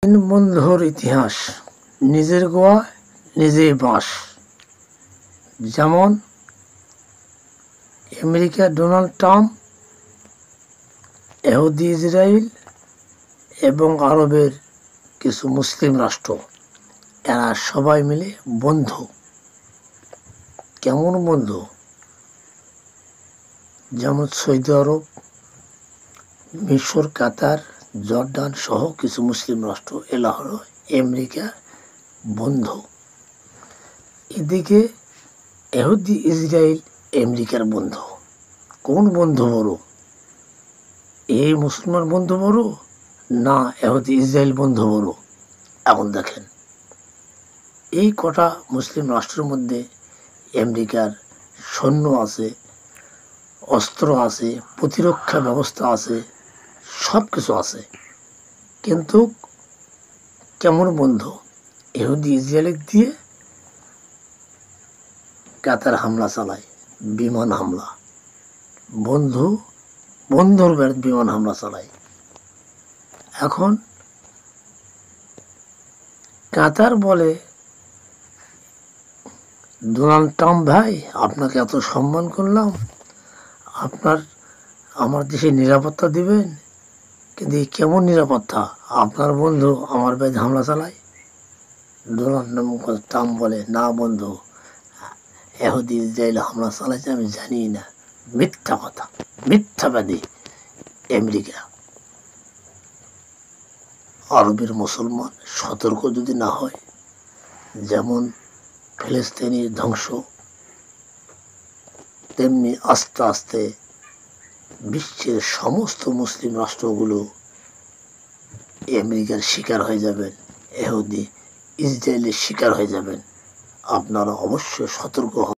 তিন বন্ধুর ইতিহাস, নিজের গোয়া নিজেই বাঁশ। যেমন আমেরিকা ডোনাল্ড ট্রাম্প, ইহুদি ইসরায়েল এবং আরবের কিছু মুসলিম রাষ্ট্র, এরা সবাই মিলে বন্ধু। কেমন বন্ধু? যেমন সৌদি আরব, মিশর, কাতার, জর্ডান সহ কিছু মুসলিম রাষ্ট্র, এরা হলো আমেরিকা বন্ধু। এদিকে ইহুদি ইসরায়েল আমেরিকার বন্ধু। কোন বন্ধু বড়? এই মুসলমান বন্ধু বড় না ইহুদি ইসরায়েল বন্ধু বড়? এখন দেখেন, এই কটা মুসলিম রাষ্ট্রের মধ্যে আমেরিকার সৈন্য আছে, অস্ত্র আছে, প্রতিরক্ষা ব্যবস্থা আছে, সব কিছু আছে। কিন্তু কেমন বন্ধু? ইহুদি ইসরায়েলের দিয়ে কাতার হামলা চালায়, বিমান হামলা। বন্ধু বন্ধুর বাড়িতে বিমান হামলা চালায়। এখন কাতার বলে, ডোনাল্ড ট্রাম্প ভাই, আপনাকে এত সম্মান করলাম, আপনার আমার দেশে নিরাপত্তা দিবেন, কিন্তু কেমন নিরাপত্তা? আপনার বন্ধু আমার বাড়িতে হামলা চালায়। ডোনাল্ড ট্রাম্প বলে, না বন্ধু, ইহুদি ইসরায়েল হামলা চালাইছে আমি জানি না। মিথ্যা কথা, মিথ্যাবাদী আমেরিকা। আরবের মুসলমান সতর্ক যদি না হয়, যেমন ফিলিস্তিনের ধ্বংস, তেমনি আস্তে আস্তে বিশ্বের সমস্ত মুসলিম রাষ্ট্রগুলো আমেরিকার শিকার হয়ে যাবেন, ইহুদি ইসরায়েলের শিকার হয়ে যাবেন। আপনারা অবশ্যই সতর্ক হন।